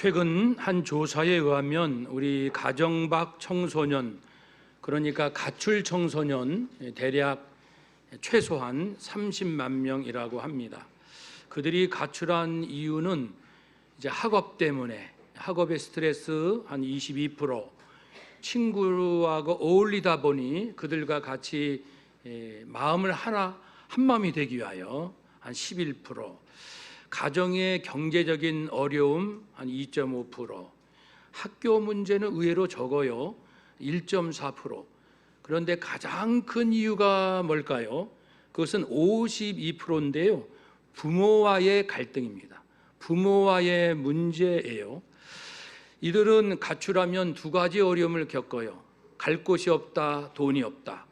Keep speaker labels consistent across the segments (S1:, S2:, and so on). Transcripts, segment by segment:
S1: 최근 한 조사에 의하면 우리 가정 밖 청소년, 그러니까 가출 청소년 대략 최소한 30만 명이라고 합니다. 그들이 가출한 이유는 이제 학업 때문에, 학업의 스트레스 한 22%, 친구하고 어울리다 보니 그들과 같이 마음을 한 마음이 되기 위하여 한 11%, 가정의 경제적인 어려움 한 2.5%, 학교 문제는 의외로 적어요. 1.4%. 그런데 가장 큰 이유가 뭘까요? 그것은 52%인데요. 부모와의 갈등입니다. 부모와의 문제예요. 이들은 가출하면 두 가지 어려움을 겪어요. 갈 곳이 없다, 돈이 없다.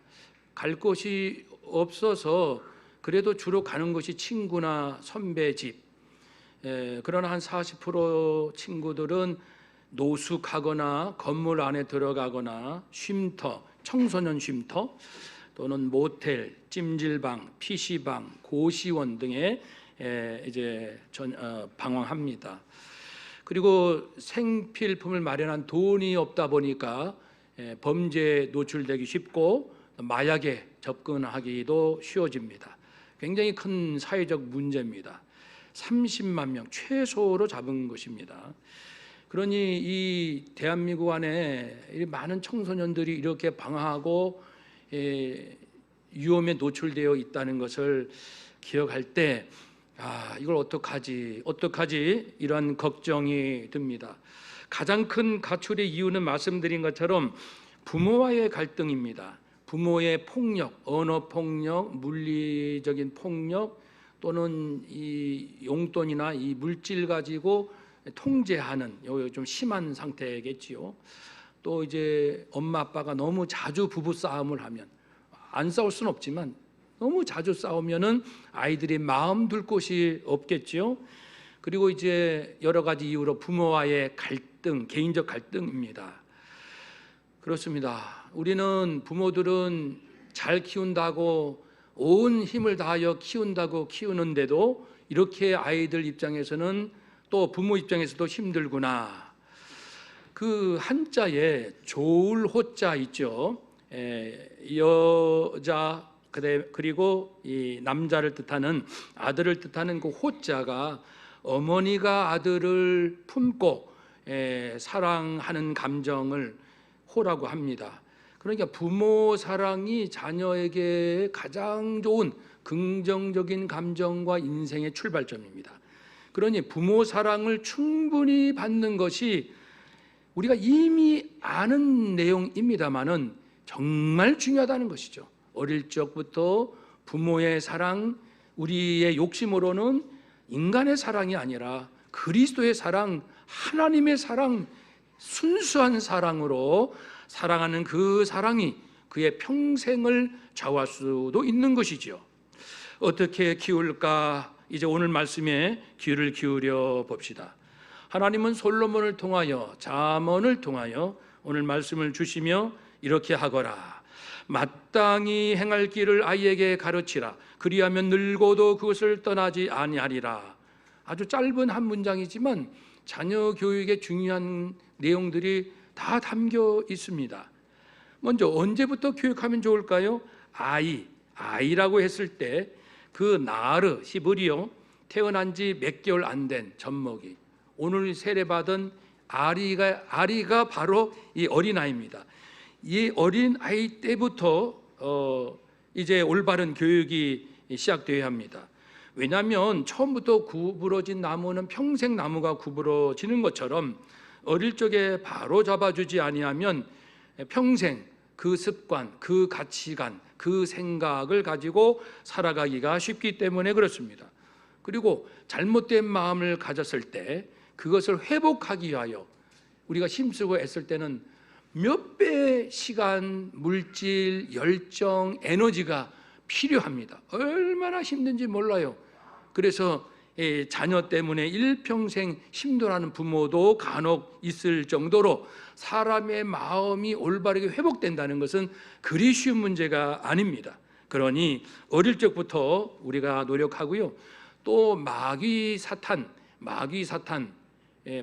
S1: 갈 곳이 없어서 그래도 주로 가는 곳이 친구나 선배 집. 그러나 한 40% 친구들은 노숙하거나 건물 안에 들어가거나 쉼터, 청소년 쉼터 또는 모텔, 찜질방, PC방, 고시원 등에 방황합니다. 그리고 생필품을 마련한 돈이 없다 보니까 범죄에 노출되기 쉽고 마약에 접근하기도 쉬워집니다. 굉장히 큰 사회적 문제입니다. 30만 명 최소로 잡은 것입니다. 그러니 이 대한민국 안에 많은 청소년들이 이렇게 방황하고 위험에 노출되어 있다는 것을 기억할 때 이걸 어떡하지 이런 걱정이 듭니다. 가장 큰 가출의 이유는 말씀드린 것처럼 부모와의 갈등입니다. 부모의 폭력, 언어 폭력, 물리적인 폭력 또는 이 용돈이나 이 물질 가지고 통제하는 좀 심한 상태겠지요. 또 이제 엄마 아빠가 너무 자주 부부 싸움을 하면, 안 싸울 수는 없지만 너무 자주 싸우면은 아이들이 마음 둘 곳이 없겠지요. 그리고 이제 여러 가지 이유로 부모와의 갈등, 개인적 갈등입니다. 그렇습니다. 우리는 부모들은 잘 키운다고 온 힘을 다하여 키운다고 키우는데도 이렇게 아이들 입장에서는 또 부모 입장에서도 힘들구나. 그 한자에 좋을 호자 있죠. 여자 그리고 이 남자를 뜻하는 아들을 뜻하는 그 호자가 어머니가 아들을 품고 사랑하는 감정을 호라고 합니다. 그러니까 부모 사랑이 자녀에게 가장 좋은 긍정적인 감정과 인생의 출발점입니다. 그러니 부모 사랑을 충분히 받는 것이 우리가 이미 아는 내용입니다만은 정말 중요하다는 것이죠. 어릴 적부터 부모의 사랑, 우리의 욕심으로는 인간의 사랑이 아니라 그리스도의 사랑, 하나님의 사랑, 순수한 사랑으로 사랑하는 그 사랑이 그의 평생을 좌우할 수도 있는 것이죠. 어떻게 키울까? 이제 오늘 말씀에 귀를 기울여 봅시다. 하나님은 솔로몬을 통하여, 잠언을 통하여 오늘 말씀을 주시며 이렇게 하거라. 마땅히 행할 길을 아이에게 가르치라. 그리하면 늙어도 그것을 떠나지 아니하리라. 아주 짧은 한 문장이지만 자녀 교육의 중요한 내용들이 다 담겨 있습니다. 먼저 언제부터 교육하면 좋을까요? 아이라고 했을 때 그 나르 히브리어, 태어난 지 몇 개월 안 된 젖먹이, 오늘 세례받은 아리가 바로 이 어린아이입니다. 이 어린아이 때부터 이제 올바른 교육이 시작되어야 합니다. 왜냐하면 처음부터 구부러진 나무는 평생 나무가 구부러지는 것처럼 어릴 적에 바로 잡아주지 아니하면 평생 그 습관, 그 가치관, 그 생각을 가지고 살아가기가 쉽기 때문에 그렇습니다. 그리고 잘못된 마음을 가졌을 때 그것을 회복하기 위하여 우리가 힘쓰고 애쓸 때는 몇 배의 시간, 물질, 열정, 에너지가 필요합니다. 얼마나 힘든지 몰라요. 그래서 자녀 때문에 일평생 힘들어하는 부모도 간혹 있을 정도로 사람의 마음이 올바르게 회복된다는 것은 그리 쉬운 문제가 아닙니다. 그러니 어릴 적부터 우리가 노력하고요. 또 마귀 사탄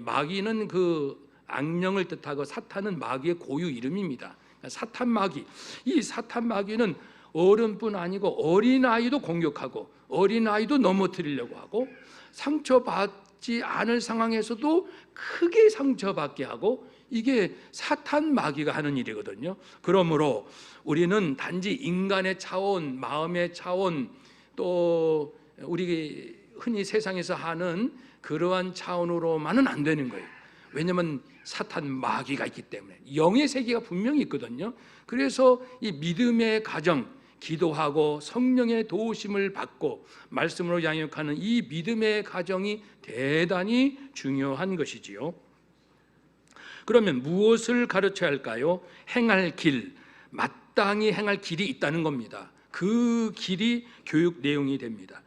S1: 마귀는 그 악령을 뜻하고 사탄은 마귀의 고유 이름입니다. 사탄 마귀. 이 사탄 마귀는 어른뿐 아니고 어린아이도 공격하고 어린아이도 넘어뜨리려고 하고 상처받지 않을 상황에서도 크게 상처받게 하고, 이게 사탄 마귀가 하는 일이거든요. 그러므로 우리는 단지 인간의 차원, 마음의 차원, 또 우리 흔히 세상에서 하는 그러한 차원으로만은 안 되는 거예요. 왜냐하면 사탄 마귀가 있기 때문에 영의 세계가 분명히 있거든요. 그래서 이 믿음의 가정, 기도하고 성령의 도우심을 받고 말씀으로 양육하는 이 믿음의 가정이 대단히 중요한 것이지요. 그러면 무엇을 가르쳐야 할까요? 행할 길, 마땅히 행할 길이 있다는 겁니다. 그 길이 교육 내용이 됩니다.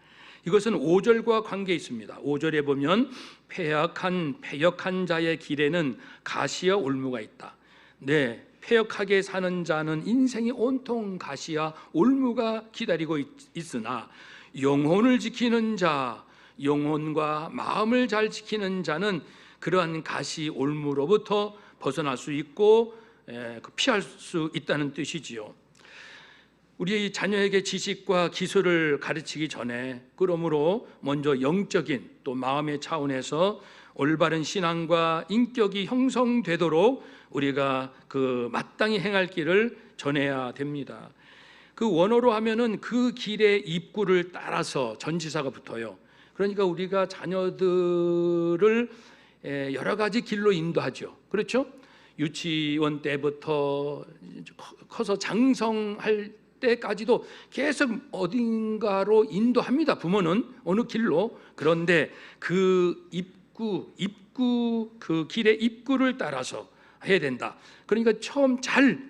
S1: 이것은 5절과 관계 있습니다. 5절에 보면 패역한 자의 길에는 가시와 올무가 있다. 네, 패역하게 사는 자는 인생이 온통 가시와 올무가 기다리고 있으나 영혼을 지키는 자, 영혼과 마음을 잘 지키는 자는 그러한 가시 올무로부터 벗어날 수 있고 피할 수 있다는 뜻이지요. 우리 자녀에게 지식과 기술을 가르치기 전에 그러므로 먼저 영적인 또 마음의 차원에서 올바른 신앙과 인격이 형성되도록 우리가 그 마땅히 행할 길을 전해야 됩니다. 그 원어로 하면은 그 길의 입구를 따라서 전치사가 붙어요. 그러니까 우리가 자녀들을 여러 가지 길로 인도하죠. 그렇죠? 유치원 때부터 커서 장성할 때까지도 계속 어딘가로 인도합니다. 부모는 어느 길로. 그런데 그 입구 그 길의 입구를 따라서 해야 된다. 그러니까 처음 잘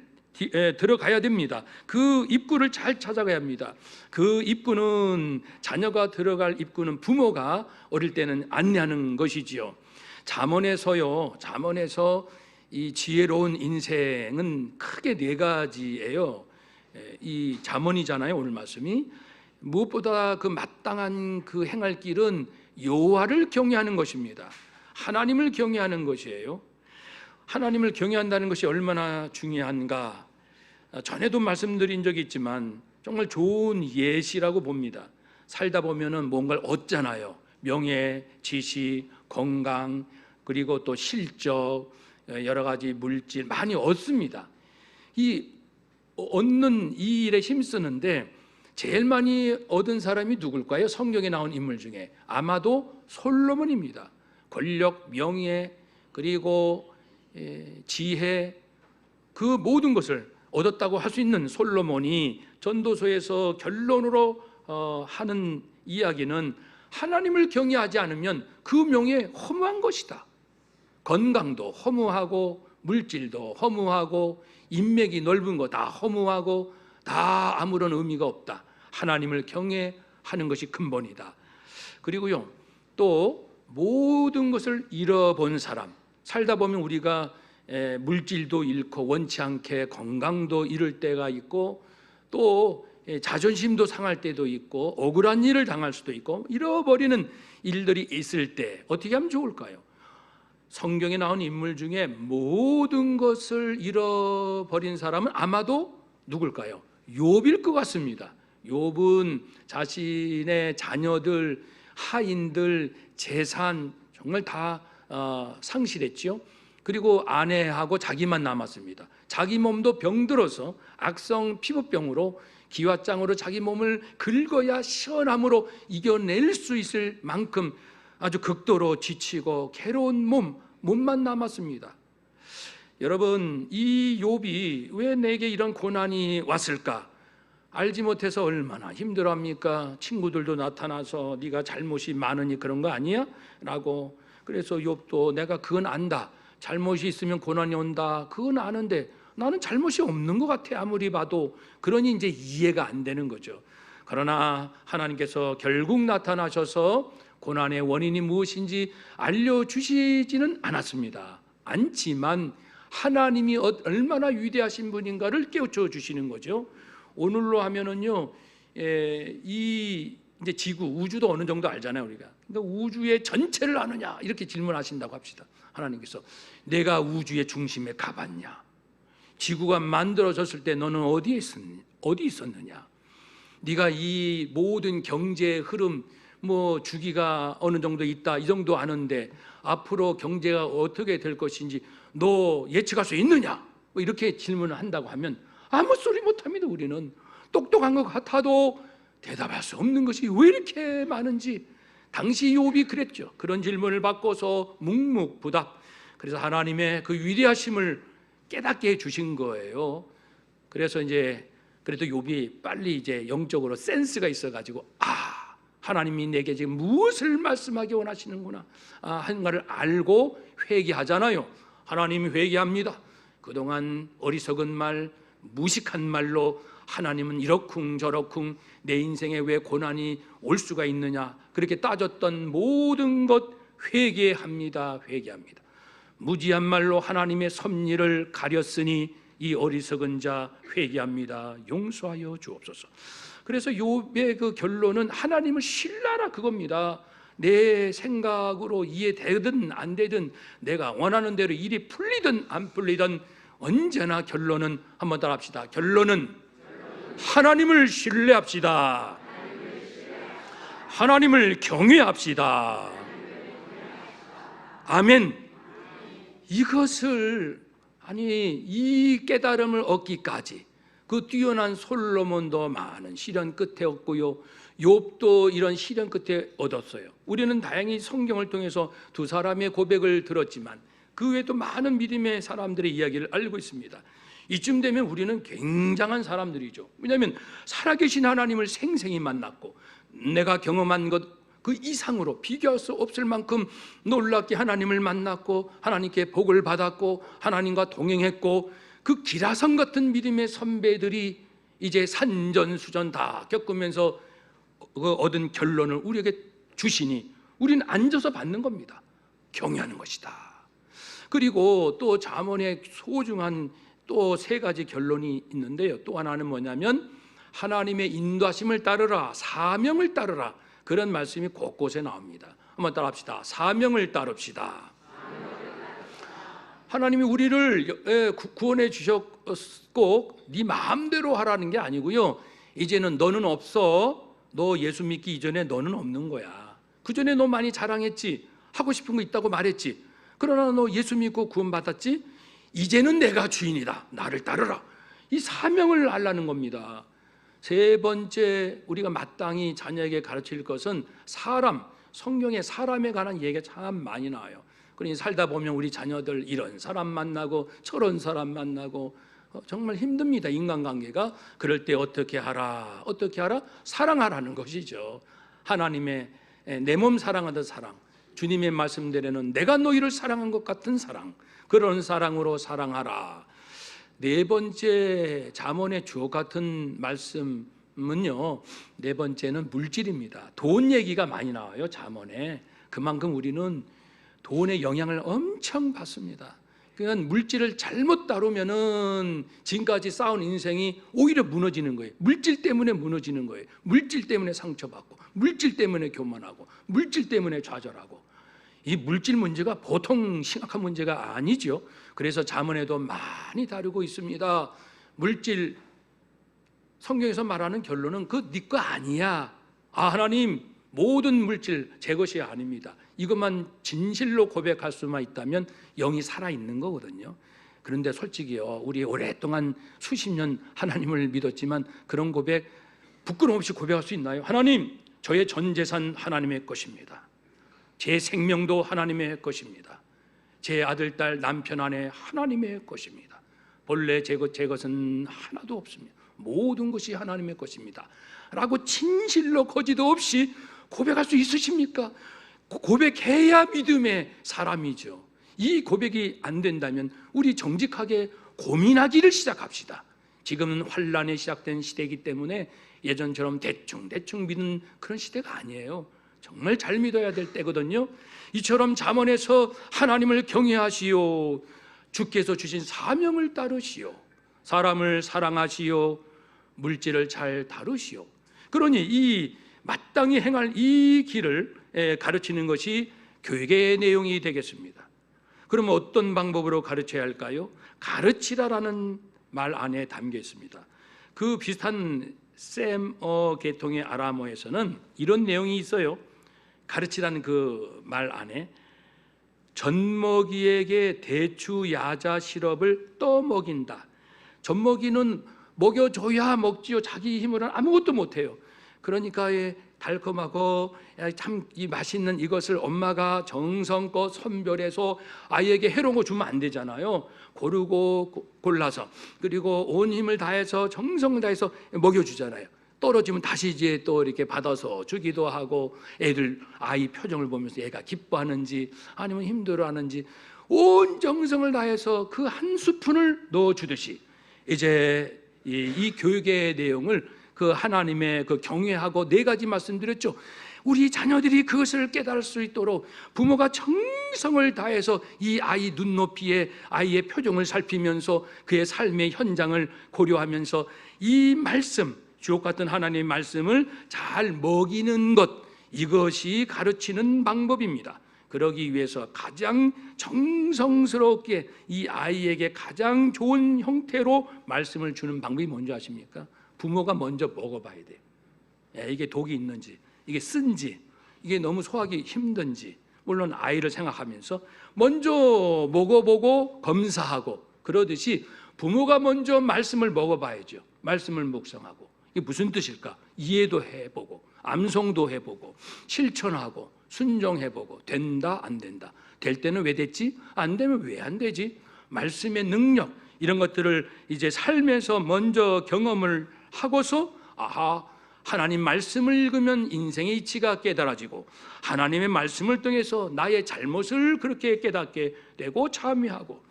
S1: 들어가야 됩니다. 그 입구를 잘 찾아가야 합니다. 그 입구는, 자녀가 들어갈 입구는 부모가 어릴 때는 안내하는 것이지요. 잠언에서 이 지혜로운 인생은 크게 4가지예요. 이 잠언이잖아요, 오늘 말씀이. 무엇보다 그 마땅한 그 행할 길은 여호와를 경외하는 것입니다. 하나님을 경외하는 것이에요. 하나님을 경외한다는 것이 얼마나 중요한가, 전에도 말씀드린 적이 있지만 정말 좋은 예시라고 봅니다. 살다 보면은 뭔가를 얻잖아요. 명예, 지식, 건강, 그리고 또 실적, 여러 가지 물질 많이 얻습니다. 이 얻는 이 일에 힘쓰는데 제일 많이 얻은 사람이 누굴까요? 성경에 나온 인물 중에 아마도 솔로몬입니다. 권력, 명예, 그리고 지혜, 그 모든 것을 얻었다고 할 수 있는 솔로몬이 전도서에서 결론으로 하는 이야기는 하나님을 경외하지 않으면 그 명예 허무한 것이다. 건강도 허무하고 물질도 허무하고 인맥이 넓은 거 다 허무하고 다 아무런 의미가 없다. 하나님을 경외하는 것이 근본이다. 그리고요, 또 모든 것을 잃어본 사람, 살다 보면 우리가 물질도 잃고 원치 않게 건강도 잃을 때가 있고 또 자존심도 상할 때도 있고 억울한 일을 당할 수도 있고 잃어버리는 일들이 있을 때 어떻게 하면 좋을까요? 성경에 나온 인물 중에 모든 것을 잃어버린 사람은 아마도 누굴까요? 욥일 것 같습니다. 욥은 자신의 자녀들, 하인들, 재산 정말 다 상실했죠. 그리고 아내하고 자기만 남았습니다. 자기 몸도 병들어서 악성 피부병으로 기왓장으로 자기 몸을 긁어야 시원함으로 이겨낼 수 있을 만큼 아주 극도로 지치고 괴로운 몸만 남았습니다. 여러분, 이 욥이 왜 내게 이런 고난이 왔을까? 알지 못해서 얼마나 힘들어합니까? 친구들도 나타나서 네가 잘못이 많으니 그런 거 아니야? 라고. 그래서 욥도 내가 그건 안다. 잘못이 있으면 고난이 온다. 그건 아는데 나는 잘못이 없는 것 같아, 아무리 봐도. 그러니 이제 이해가 안 되는 거죠. 그러나 하나님께서 결국 나타나셔서 고난의 원인이 무엇인지 알려주시지는 않지만 하나님이 얼마나 위대하신 분인가를 깨우쳐 주시는 거죠. 오늘로 하면은요, 이 이제 지구, 우주도 어느 정도 알잖아요, 우리가. 그러니까 우주의 전체를 아느냐 이렇게 질문하신다고 합시다. 하나님께서 내가 우주의 중심에 가봤냐? 지구가 만들어졌을 때 너는 어디 있었느냐? 네가 이 모든 경제의 흐름, 뭐 주기가 어느 정도 있다 이 정도 아는데 앞으로 경제가 어떻게 될 것인지 너 예측할 수 있느냐? 뭐 이렇게 질문을 한다고 하면 아무 소리 못합니다. 우리는 똑똑한 것 같아도 대답할 수 없는 것이 왜 이렇게 많은지. 당시 욥이 그랬죠. 그런 질문을 받고서 묵묵부답. 그래서 하나님의 그 위대하심을 깨닫게 해주신 거예요. 그래서 이제 그래도 욥이 빨리 이제 영적으로 센스가 있어가지고 하나님이 내게 지금 무엇을 말씀하기 원하시는구나 하는 것을 알고 회개하잖아요. 하나님이 회개합니다. 그동안 어리석은 말, 무식한 말로 하나님은 이러쿵 저러쿵 내 인생에 왜 고난이 올 수가 있느냐 그렇게 따졌던 모든 것 회개합니다. 회개합니다. 무지한 말로 하나님의 섭리를 가렸으니 이 어리석은 자 회개합니다. 용서하여 주옵소서. 그래서 욥의 그 결론은 하나님을 신뢰하라 그겁니다. 내 생각으로 이해되든 안 되든 내가 원하는 대로 일이 풀리든 안 풀리든 언제나 결론은 한번 따라 합시다. 결론은 하나님을 신뢰합시다. 하나님을 경외합시다. 아멘. 이것을 이 깨달음을 얻기까지 그 뛰어난 솔로몬도 많은 시련 끝에 얻고요, 욥도 이런 시련 끝에 얻었어요. 우리는 다행히 성경을 통해서 두 사람의 고백을 들었지만 그 외에도 많은 믿음의 사람들의 이야기를 알고 있습니다. 이쯤 되면 우리는 굉장한 사람들이죠. 왜냐하면 살아계신 하나님을 생생히 만났고 내가 경험한 것 그 이상으로 비교할 수 없을 만큼 놀랍게 하나님을 만났고 하나님께 복을 받았고 하나님과 동행했고 그 기라성 같은 믿음의 선배들이 이제 산전수전 다 겪으면서 얻은 결론을 우리에게 주시니 우리는 앉아서 받는 겁니다. 경외하는 것이다. 그리고 또 잠언의 소중한 또 세 가지 결론이 있는데요. 또 하나는 뭐냐면 하나님의 인도하심을 따르라, 사명을 따르라, 그런 말씀이 곳곳에 나옵니다. 한번 따라합시다. 사명을 따릅시다. 하나님이 우리를 구원해 주셨고 네 마음대로 하라는 게 아니고요, 이제는 너는 없어. 너 예수 믿기 이전에 너는 없는 거야. 그 전에 너 많이 자랑했지, 하고 싶은 거 있다고 말했지. 그러나 너 예수 믿고 구원받았지. 이제는 내가 주인이다. 나를 따르라. 이 사명을 알라는 겁니다. 세 번째 우리가 마땅히 자녀에게 가르칠 것은 사람, 성경에 사람에 관한 얘기가 참 많이 나와요. 그러니 살다 보면 우리 자녀들 이런 사람 만나고 저런 사람 만나고 정말 힘듭니다. 인간관계가. 그럴 때 어떻게 하라? 어떻게 하라? 사랑하라는 것이죠. 하나님의 내 몸 사랑하던 사랑, 주님의 말씀대로는 내가 너희를 사랑한 것 같은 사랑, 그런 사랑으로 사랑하라. 네 번째 잠언의 주옥 같은 말씀은요, 네 번째는 물질입니다. 돈 얘기가 많이 나와요, 잠언에. 그만큼 우리는 돈의 영향을 엄청 받습니다. 그러니까 물질을 잘못 다루면은 지금까지 쌓은 인생이 오히려 무너지는 거예요. 물질 때문에 무너지는 거예요. 물질 때문에 상처받고, 물질 때문에 교만하고, 물질 때문에 좌절하고. 이 물질 문제가 보통 심각한 문제가 아니죠. 그래서 잠언에도 많이 다루고 있습니다. 물질, 성경에서 말하는 결론은 그 네 거 아니야. 하나님, 모든 물질 제 것이 아닙니다. 이것만 진실로 고백할 수만 있다면 영이 살아있는 거거든요. 그런데 솔직히요, 우리 오랫동안 수십 년 하나님을 믿었지만 그런 고백 부끄럼 없이 고백할 수 있나요? 하나님, 저의 전 재산 하나님의 것입니다. 제 생명도 하나님의 것입니다. 제 아들, 딸, 남편, 아내 하나님의 것입니다. 본래 제 것은 하나도 없습니다. 모든 것이 하나님의 것입니다 라고 진실로 거짓도 없이 고백할 수 있으십니까? 고백해야 믿음의 사람이죠. 이 고백이 안 된다면 우리 정직하게 고민하기를 시작합시다. 지금은 환란이 시작된 시대이기 때문에 예전처럼 대충 믿는 그런 시대가 아니에요. 정말 잘 믿어야 될 때거든요. 이처럼 잠언에서 하나님을 경외하시오, 주께서 주신 사명을 따르시오, 사람을 사랑하시오, 물질을 잘 다루시오. 그러니 이 마땅히 행할 이 길을 가르치는 것이 교육의 내용이 되겠습니다. 그러면 어떤 방법으로 가르쳐야 할까요? 가르치라라는 말 안에 담겨 있습니다. 그 비슷한 셈어 계통의 아람어에서는 이런 내용이 있어요. 가르치라는 그 말 안에 젖먹이에게 대추 야자 시럽을 떠먹인다. 젖먹이는 먹여줘야 먹지요. 자기 힘으로는 아무것도 못해요. 그러니까 달콤하고 참 이 맛있는 이것을 엄마가 정성껏 선별해서 아이에게 해로운 거 주면 안 되잖아요. 고르고 골라서, 그리고 온 힘을 다해서 정성을 다해서 먹여주잖아요. 떨어지면 다시 이제 또 이렇게 받아서 주기도 하고, 아이 표정을 보면서 얘가 기뻐하는지 아니면 힘들어하는지 온 정성을 다해서 그 한 스푼을 넣어주듯이, 이제 이 교육의 내용을 그 하나님의 그 경외하고 네 가지 말씀드렸죠. 우리 자녀들이 그것을 깨달을 수 있도록 부모가 정성을 다해서 이 아이 눈높이에 아이의 표정을 살피면서 그의 삶의 현장을 고려하면서 이 말씀, 주옥 같은 하나님의 말씀을 잘 먹이는 것, 이것이 가르치는 방법입니다. 그러기 위해서 가장 정성스럽게 이 아이에게 가장 좋은 형태로 말씀을 주는 방법이 뭔지 아십니까? 부모가 먼저 먹어봐야 돼요. 이게 독이 있는지, 이게 쓴지, 이게 너무 소화하기 힘든지, 물론 아이를 생각하면서 먼저 먹어보고 검사하고, 그러듯이 부모가 먼저 말씀을 먹어봐야죠. 말씀을 묵상하고, 이게 무슨 뜻일까? 이해도 해보고, 암송도 해보고, 실천하고, 순종해보고, 된다 안 된다, 될 때는 왜 됐지? 안 되면 왜 안 되지? 말씀의 능력, 이런 것들을 이제 삶에서 먼저 경험을 하고서, 아하, 하나님 말씀을 읽으면 인생의 이치가 깨달아지고, 하나님의 말씀을 통해서 나의 잘못을 그렇게 깨닫게 되고 참여하고,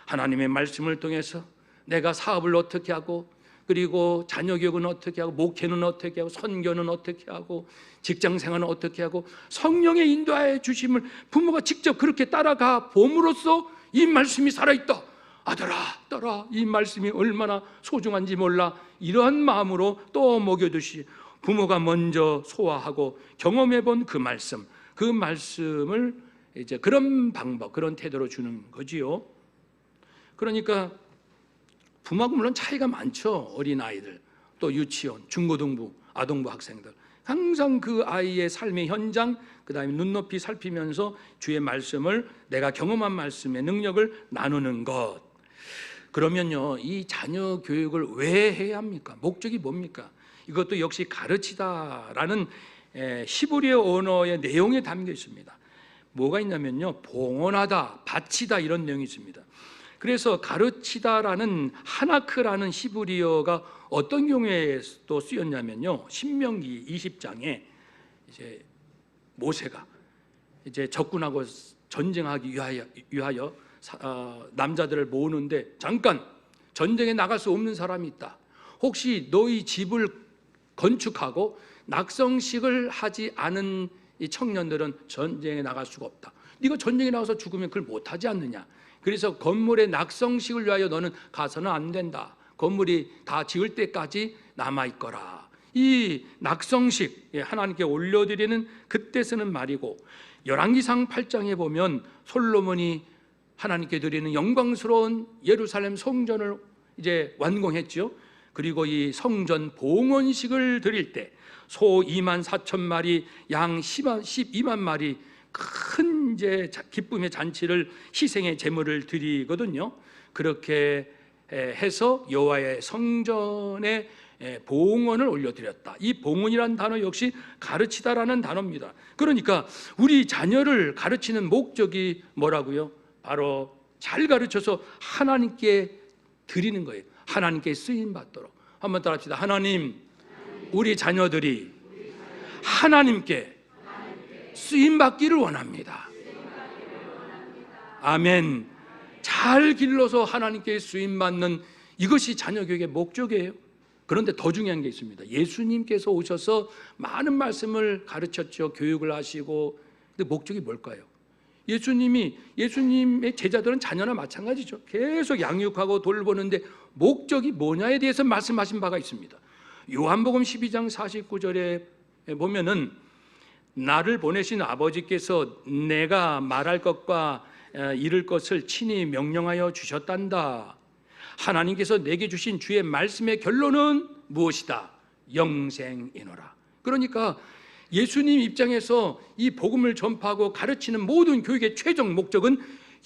S1: 하나님의 말씀을 통해서 내가 사업을 어떻게 하고, 그리고 자녀 교육은 어떻게 하고, 목회는 어떻게 하고, 선교는 어떻게 하고, 직장생활은 어떻게 하고, 성령의 인도하여 주심을 부모가 직접 그렇게 따라가 봄으로써 이 말씀이 살아있다. 아들아, 딸아, 이 말씀이 얼마나 소중한지 몰라. 이러한 마음으로 또 먹여두시, 부모가 먼저 소화하고 경험해본 그 말씀을 이제 그런 방법, 그런 태도로 주는 거지요. 그러니까 부모하고 물론 차이가 많죠. 어린아이들, 또 유치원, 중고등부, 아동부 학생들, 항상 그 아이의 삶의 현장, 그 다음에 눈높이 살피면서 주의 말씀을, 내가 경험한 말씀의 능력을 나누는 것. 그러면요, 이 자녀 교육을 왜 해야 합니까? 목적이 뭡니까? 이것도 역시 가르치다라는 히브리어 언어의 내용에 담겨 있습니다. 뭐가 있냐면요, 봉헌하다, 바치다, 이런 내용이 있습니다. 그래서 가르치다라는 하나크라는 히브리어가 어떤 경우에 또 쓰였냐면요, 신명기 20장에 이제 모세가 이제 적군하고 전쟁하기 위하여 남자들을 모으는데, 잠깐 전쟁에 나갈 수 없는 사람이 있다. 혹시 너희 집을 건축하고 낙성식을 하지 않은 이 청년들은 전쟁에 나갈 수가 없다. 네가 전쟁에 나가서 죽으면 그걸 못하지 않느냐. 그래서 건물의 낙성식을 위하여 너는 가서는 안 된다. 건물이 다 지을 때까지 남아있거라. 이 낙성식, 하나님께 올려드리는 그때 쓰는 말이고, 열왕기상 8장에 보면 솔로몬이 하나님께 드리는 영광스러운 예루살렘 성전을 이제 완공했죠. 그리고 이 성전 봉헌식을 드릴 때 소 2만 4천 마리, 양 12만 마리, 큰 이제 기쁨의 잔치를, 희생의 제물을 드리거든요. 그렇게 해서 여호와의 성전에 봉헌을 올려드렸다. 이 봉헌이라는 단어 역시 가르치다라는 단어입니다. 그러니까 우리 자녀를 가르치는 목적이 뭐라고요? 바로 잘 가르쳐서 하나님께 드리는 거예요. 하나님께 쓰임 받도록. 한번 따라합시다. 하나님, 우리 자녀들이 하나님께 쓰임 받기를 원합니다. 아멘. 잘 길러서 하나님께 쓰임 받는, 이것이 자녀 교육의 목적이에요. 그런데 더 중요한 게 있습니다. 예수님께서 오셔서 많은 말씀을 가르쳤죠. 교육을 하시고. 근데 목적이 뭘까요? 예수님의 제자들은 자녀나 마찬가지죠. 계속 양육하고 돌보는데 목적이 뭐냐에 대해서 말씀하신 바가 있습니다. 요한복음 12장 49절에 보면은 나를 보내신 아버지께서 내가 말할 것과 이룰 것을 친히 명령하여 주셨단다. 하나님께서 내게 주신 주의 말씀의 결론은 무엇이다? 영생이노라. 그러니까 예수님 입장에서 이 복음을 전파하고 가르치는 모든 교육의 최종 목적은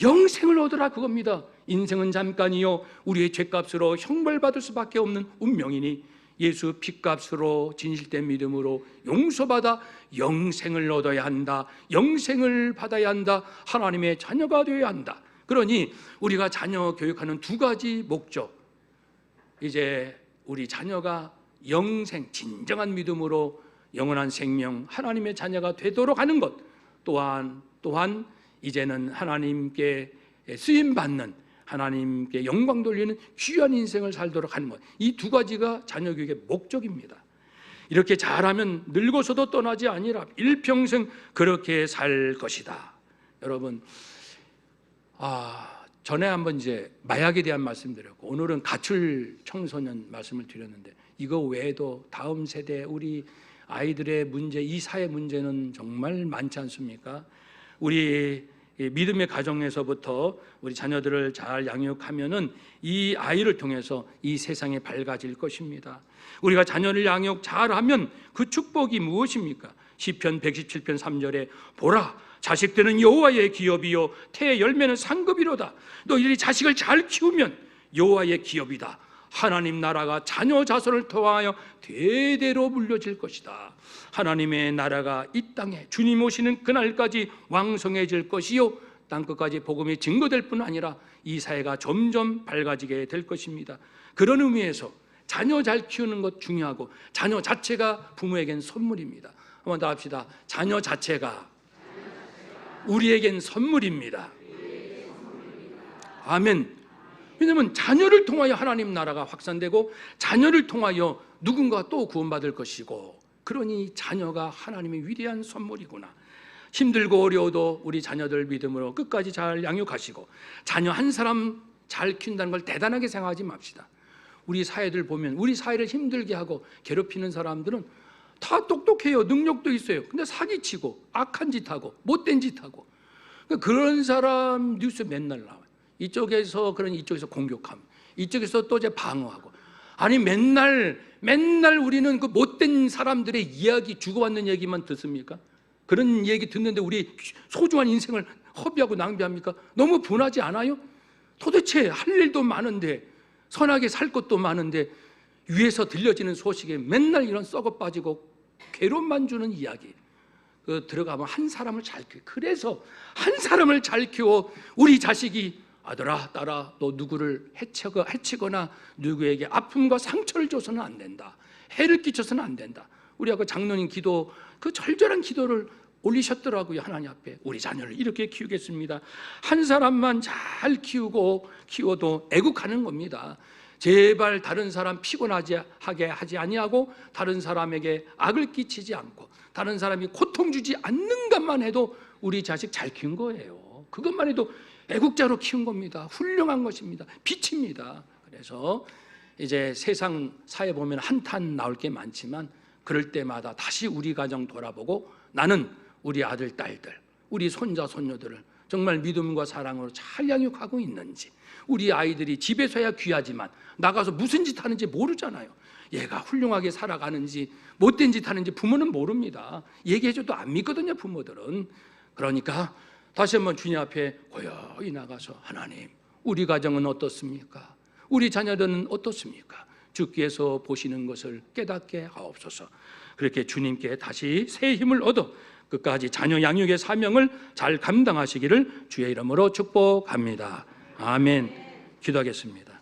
S1: 영생을 얻으라, 그겁니다. 인생은 잠깐이요 우리의 죄값으로 형벌받을 수밖에 없는 운명이니 예수 피값으로 진실된 믿음으로 용서받아 영생을 얻어야 한다. 영생을 받아야 한다. 하나님의 자녀가 되어야 한다. 그러니 우리가 자녀 교육하는 두 가지 목적, 이제 우리 자녀가 영생, 진정한 믿음으로 영원한 생명, 하나님의 자녀가 되도록 하는 것, 또한 이제는 하나님께 쓰임받는, 하나님께 영광 돌리는 귀한 인생을 살도록 하는 것, 이 두 가지가 자녀 교육의 목적입니다. 이렇게 잘하면 늙어서도 떠나지 아니라 일평생 그렇게 살 것이다. 여러분, 전에 한번 이제 마약에 대한 말씀드렸고, 오늘은 가출 청소년 말씀을 드렸는데, 이거 외에도 다음 세대 우리 아이들의 문제, 이 사회 문제는 정말 많지 않습니까? 우리 믿음의 가정에서부터 우리 자녀들을 잘 양육하면은 이 아이를 통해서 이 세상이 밝아질 것입니다. 우리가 자녀를 양육 잘하면 그 축복이 무엇입니까? 시편 117편 3절에 보라, 자식들은 여호와의 기업이요 태의 열매는 상급이로다. 너희들이 자식을 잘 키우면 여호와의 기업이다. 하나님 나라가 자녀 자손을 통하여 대대로 물려질 것이다. 하나님의 나라가 이 땅에 주님 오시는 그날까지 왕성해질 것이요 땅끝까지 복음이 증거될 뿐 아니라 이 사회가 점점 밝아지게 될 것입니다. 그런 의미에서 자녀 잘 키우는 것 중요하고, 자녀 자체가 부모에겐 선물입니다. 한번 더 합시다. 자녀 자체가 우리에겐 선물입니다. 아멘. 왜냐하면 자녀를 통하여 하나님 나라가 확산되고, 자녀를 통하여 누군가 또 구원받을 것이고, 그러니 자녀가 하나님의 위대한 선물이구나. 힘들고 어려워도 우리 자녀들 믿음으로 끝까지 잘 양육하시고, 자녀 한 사람 잘 키운다는 걸 대단하게 생각하지 맙시다. 우리 사회들 보면, 우리 사회를 힘들게 하고 괴롭히는 사람들은 다 똑똑해요. 능력도 있어요. 근데 사기치고 악한 짓 하고 못된 짓 하고, 그런 사람 뉴스 맨날 나와요. 이쪽에서 이쪽에서 공격하고, 이쪽에서 또 이제 방어하고. 아니 맨날 우리는 그 못된 사람들의 이야기, 주고받는 얘기만 듣습니까? 그런 얘기 듣는데 우리 소중한 인생을 허비하고 낭비합니까? 너무 분하지 않아요? 도대체 할 일도 많은데, 선하게 살 것도 많은데, 위에서 들려지는 소식에 맨날 이런 썩어 빠지고 괴로움만 주는 이야기. 들어가면 한 사람을 잘 키워. 그래서 한 사람을 잘 키워 우리 자식이, 아들아 딸아 너 누구를 해치거나 누구에게 아픔과 상처를 줘서는 안 된다. 해를 끼쳐서는 안 된다. 우리 아까 장로님 기도, 그 절절한 기도를 올리셨더라고요. 하나님 앞에 우리 자녀를 이렇게 키우겠습니다. 한 사람만 잘 키워도 애국하는 겁니다. 제발 다른 사람 피곤하게 하지 아니하고, 다른 사람에게 악을 끼치지 않고, 다른 사람이 고통 주지 않는 것만 해도 우리 자식 잘 키운 거예요. 그것만 해도 애국자로 키운 겁니다. 훌륭한 것입니다. 빛입니다. 그래서 이제 세상 사회 보면 한탄 나올 게 많지만, 그럴 때마다 다시 우리 가정 돌아보고, 나는 우리 아들 딸들, 우리 손자 손녀들을 정말 믿음과 사랑으로 잘 양육하고 있는지, 우리 아이들이 집에서야 귀하지만 나가서 무슨 짓 하는지 모르잖아요. 얘가 훌륭하게 살아가는지 못된 짓 하는지 부모는 모릅니다. 얘기해줘도 안 믿거든요, 부모들은. 그러니까 다시 한번 주님 앞에 고요히 나가서, 하나님 우리 가정은 어떻습니까? 우리 자녀들은 어떻습니까? 주께서 보시는 것을 깨닫게 하옵소서. 그렇게 주님께 다시 새 힘을 얻어 끝까지 자녀 양육의 사명을 잘 감당하시기를 주의 이름으로 축복합니다. 아멘. 기도하겠습니다.